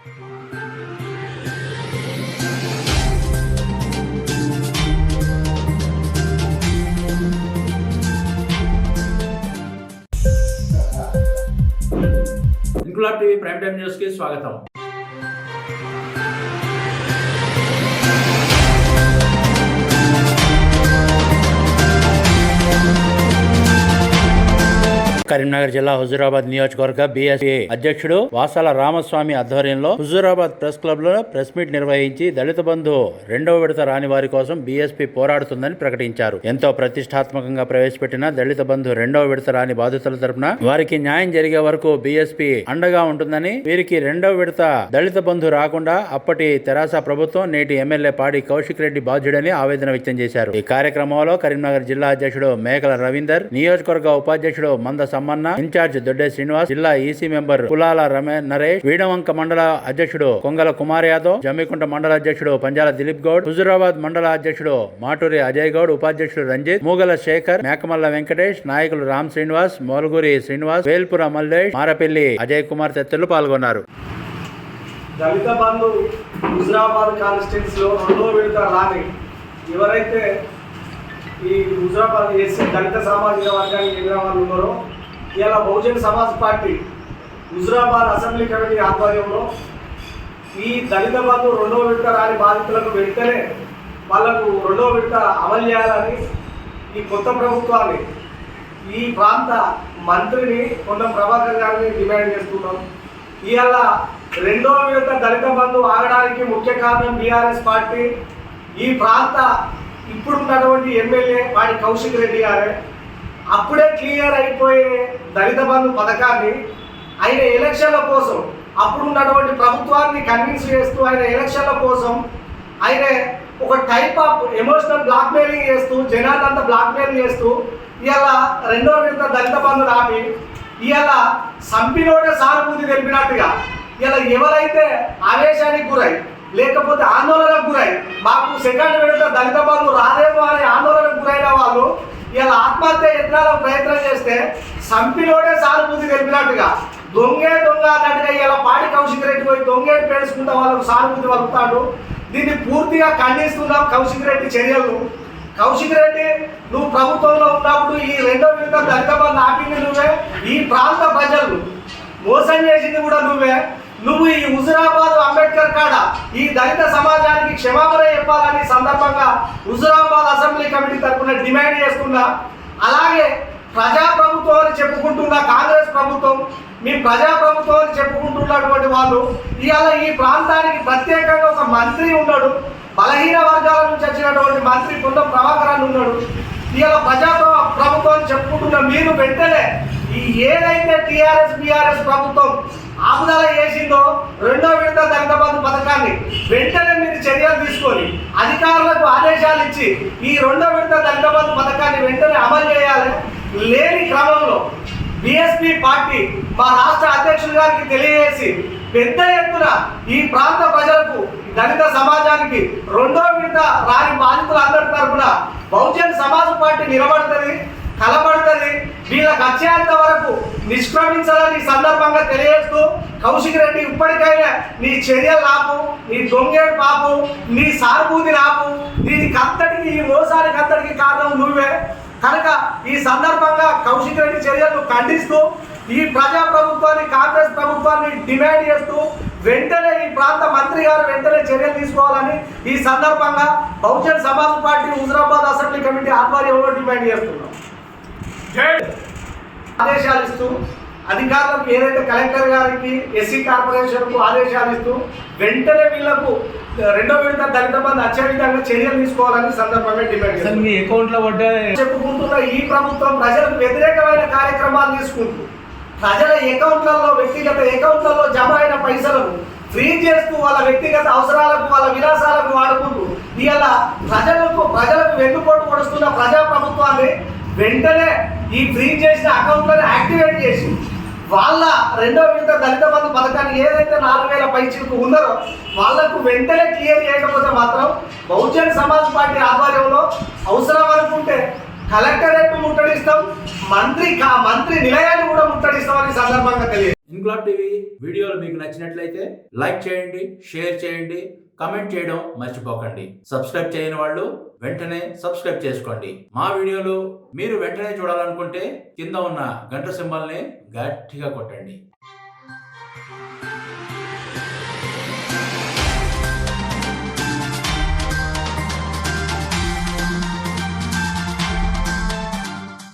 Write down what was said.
Inquilab TV prime time news కి స్వాగతం. కరీంనగర్ జిల్లా హుజూరాబాద్ నియోజకవర్గ బీఎస్పీ అధ్యక్షుడు వాసాల రామస్వామి ఆధ్వర్యంలో హుజూరాబాద్ ప్రెస్ క్లబ్ లో ప్రెస్ మీట్ నిర్వహించి దళిత బంధు రెండవ విడత రాని వారి కోసం బీఎస్పీ పోరాడుతుందని ప్రకటించారు. ఎంతో ప్రతిష్టాత్మకంగా ప్రవేశపెట్టిన దళిత బంధు రెండవ విడత రాని బాధితుల తరపున వారికి న్యాయం జరిగే వరకు బీఎస్పీ అండగా ఉంటుందని, వీరికి రెండవ విడత దళిత బంధు రాకుండా అప్పటి తెరాస ప్రభుత్వం నేటి ఎమ్మెల్యే పాడి కౌశిక్ రెడ్డి బాధ్యుడని ఆవేదన వ్యక్తం చేశారు. ఈ కార్యక్రమంలో కరీంనగర్ జిల్లా అధ్యక్షుడు మేకల రవీందర్, నియోజకవర్గ ఉపాధ్యక్షుడు మంద సమ్మన్న, ఇన్ఛార్జ్ దొడ్డే శ్రీనివాస్, జిల్లా ఈసీ మెంబర్ కులాల నరేష్, వీడవంక మండల అధ్యక్షుడు కొంగల కుమార్ యాదవ్, జమ్మికుంట మండల అధ్యక్షుడు పంజాల దిలీప్ గౌడ్, హుజూరాబాద్ మండల అధ్యక్షుడు మాటూరి అజయ్ గౌడ్, ఉపాధ్యక్షుడు రంజిత్, మూగల శేఖర్, మేకమల్ల వెంకటేష్, నాయకులు రామ్ శ్రీనివాస్, మోలుగురి శ్రీనివాస్, వేల్పుర మల్లేష్, మారపల్లి అజయ్ కుమార్ తదితరులు పాల్గొన్నారు. దళిత బంధు హుజూరాబాద్ కాన్స్టిట్యూన్సీ లో రెండో విడత రాని ఎవరైతే ఈ హుజూరాబాద్ ఎస్సీ దళిత సామాజిక వర్గానికి చెందిన వాళ్ళు ఉన్నారో, ఇలా Bahujan Samaj party Huzurabad assembly committee ఆధ్వర్యంలో ఈ దళిత బంధు రెండవ విడత రాని బాధితులకు వెంటనే వాళ్లకు రెండవ విడత అమలు చేయాలని ఈ కొత్త ప్రభుత్వాన్ని, ఈ ప్రాంత మంత్రిని పొన్నం ప్రభాకర్ గారిని డిమాండ్ చేస్తున్నాం. ఇవాళ రెండవ విడత దళిత బంధు ఆగడానికి ముఖ్య కారణం బీఆర్ఎస్ పార్టీ, ఈ ప్రాంత ఇప్పుడున్నటువంటి ఎమ్మెల్యే పాడి కౌశిక్ రెడ్డి గారే. అప్పుడే క్లియర్ అయిపోయే దళిత బంధు పథకాన్ని ఆయన ఎలక్షన్ల కోసం, అప్పుడున్నటువంటి ప్రభుత్వాన్ని కన్విన్స్ చేస్తూ ఆయన ఎలక్షన్ల కోసం ఆయన ఒక టైప్ ఆఫ్ ఎమోషనల్ బ్లాక్మెయిలింగ్ చేస్తూ, జనాలంతా బ్లాక్మెయిల్ చేస్తూ ఇవాళ రెండో విడత దళిత బంధు ఆపి ఇవాళ సంపినోడే సానుభూతి తెలిపినట్టుగా ఇలా ఎవరైతే ఆవేశానికి గురై లేకపోతే ఆందోళనకు గురై మాకు సెకండ్ విడత దళిత బంధు రాదేమో అని ఆందోళనకు గురైన వాళ్ళు ఇలా ఆత్మహత్య యత్నాలకు ప్రయత్నం చేస్తే సంపిలోనే సానుభూతి తెలిపినట్టుగా దొంగే దొంగ అన్నట్టుగా ఇలా పాడి కౌశిక్ రెడ్డి పోయి దొంగేటి పేడుచుకుంటా వాళ్ళకు సానుభూతి వలుపుతాడు. దీన్ని పూర్తిగా ఖండిస్తున్నాం. కౌశిక్ రెడ్డి చర్యలు, కౌశిక్ రెడ్డి నువ్వు ప్రభుత్వంలో ఉన్నప్పుడు ఈ రెండో విడత దళిత బంధు ఆపింది నువ్వే, ఈ ప్రాంత ప్రజలు మోసం చేసింది కూడా నువ్వే. నువ్వు ఈ హుజూరాబాద్ అంబేద్కర్ కాడ ఈ దళిత సమాజానికి క్షమాపణ చెప్పాలని సందర్భంగా హుజూరాబాద్ అసెంబ్లీ కమిటీ తరఫున డిమాండ్ చేస్తున్నా. అలాగే ప్రజాప్రభుత్వం అని చెప్పుకుంటున్న కాంగ్రెస్ ప్రభుత్వం, మీ ప్రజాప్రభుత్వం అని చెప్పుకుంటున్నటువంటి వాళ్ళు ఇవాళ ఈ ప్రాంతానికి ప్రత్యేకంగా ఒక మంత్రి ఉన్నాడు, బలహీన వర్గాల నుంచి వచ్చినటువంటి మంత్రి పొన్నం ప్రభాకర్ అని ఉన్నాడు. ఇవాళ ప్రభుత్వం చెప్పుకుంటున్న మీరు వెంటనే ఈ ఏదైతే టీఆర్ఎస్ బీఆర్ఎస్ ప్రభుత్వం ఆపుదల చేసిందో రెండో విడత దళిత బంధు పథకాన్ని వెంటనే మీరు చర్యలు తీసుకొని అధికారులకు ఆదేశాలు ఇచ్చి ఈ రెండో విడత దళిత బంధు పథకాన్ని వెంటనే అమలు చేయాలి. లేని క్రమంలో బీఎస్పీ పార్టీ మా రాష్ట్ర అధ్యక్షుల గారికి తెలియజేసి పెద్ద ఎత్తున ఈ ప్రాంత ప్రజలకు, దళిత సమాజానికి రెండో విడత రాని బాధితులందరి తరఫున బహుజన్ సమాజ్ పార్టీ నిలబడుతుంది, కలబడుతుంది. వీళ్ళకి వచ్చేంత వరకు నిష్క్రమించాలని సందర్భంగా తెలియజేస్తూ, కౌశిక్ రెడ్డి ఇప్పటికైనా నీ చర్యలు ఆపు, నీ దొంగేడు పాపు, నీ సానుభూతిని ఆపు. దీనికి అంతటికి, ఈ మోసానికి అంతటికి కారణం నువ్వే కనుక ఈ సందర్భంగా కౌశిక్ రెడ్డి చర్యలను ఖండిస్తూ ఈ ప్రజాప్రభుత్వాన్ని, కాంగ్రెస్ ప్రభుత్వాన్ని డిమాండ్ చేస్తూ వెంటనే ఈ ప్రాంత మంత్రి గారు వెంటనే చర్యలు తీసుకోవాలని ఈ సందర్భంగా Bahujan Samaj party Huzurabad assembly committee ఆధ్వర్యంలో డిమాండ్ చేస్తున్నాం. ఆదేశాలు ఇస్తూ అధికారులకు, ఏదైతే కలెక్టర్ గారికి, ఎస్సీ కార్పొరేషన్కు ఆదేశాలు ఇస్తూ వెంటనే వీళ్లకు రెండో విడత దళిత బంధు వచ్చే విధంగా చర్యలు తీసుకోవాలని సందర్భంగా డిమాండ్ చేస్తాం. మీ అకౌంట్లో చెప్పుకుంటున్న ఈ ప్రభుత్వం ప్రజలకు వ్యతిరేకమైన కార్యక్రమాలు తీసుకుంటూ ప్రజల అకౌంట్లలో, వ్యక్తిగత అకౌంట్లలో జమ అయిన పైసలను ఫ్రీజ్ చేస్తూ వాళ్ళ వ్యక్తిగత అవసరాలకు, వాళ్ళ విలాసాలకు వాడుకుంటూ ఇలా ప్రజలకు వెన్నుపోటు పొడుస్తున్న ప్రజా ప్రభుత్వాన్ని వెంటనే ఈ ఫ్రీజ్ చేసిన అకౌంట్లను యాక్టివేట్ చేసి వాళ్ళ రెండో విడత దళిత బంధు పథకాన్ని ఏదైతే 4000 పైచీలకు ఉన్నారో వాళ్లకు వెంటనే క్లియర్ చేయకపోతే మాత్రం బహుజన్ సమాజ్ పార్టీ ఆధ్వర్యంలో అవసరం అనుకుంటే కలెక్టరేట్ ముట్టడిస్తాం, మంత్రి నిలయాన్ని కూడా ముట్టడిస్తామని సందర్భంగా తెలియదు. ఇన్క్లాబ్ టీవీ వీడియోలు మీకు నచ్చినట్లయితే లైక్ చేయండి, షేర్ చేయండి, కమెంట్ చేయడం మర్చిపోకండి. సబ్స్క్రైబ్ చేయని వాళ్ళు వెంటనే సబ్స్క్రైబ్ చేసుకోండి. మా వీడియోలు మీరు వెంటనే చూడాలనుకుంటే కింద ఉన్న గంట సింబల్ని గట్టిగా కొట్టండి.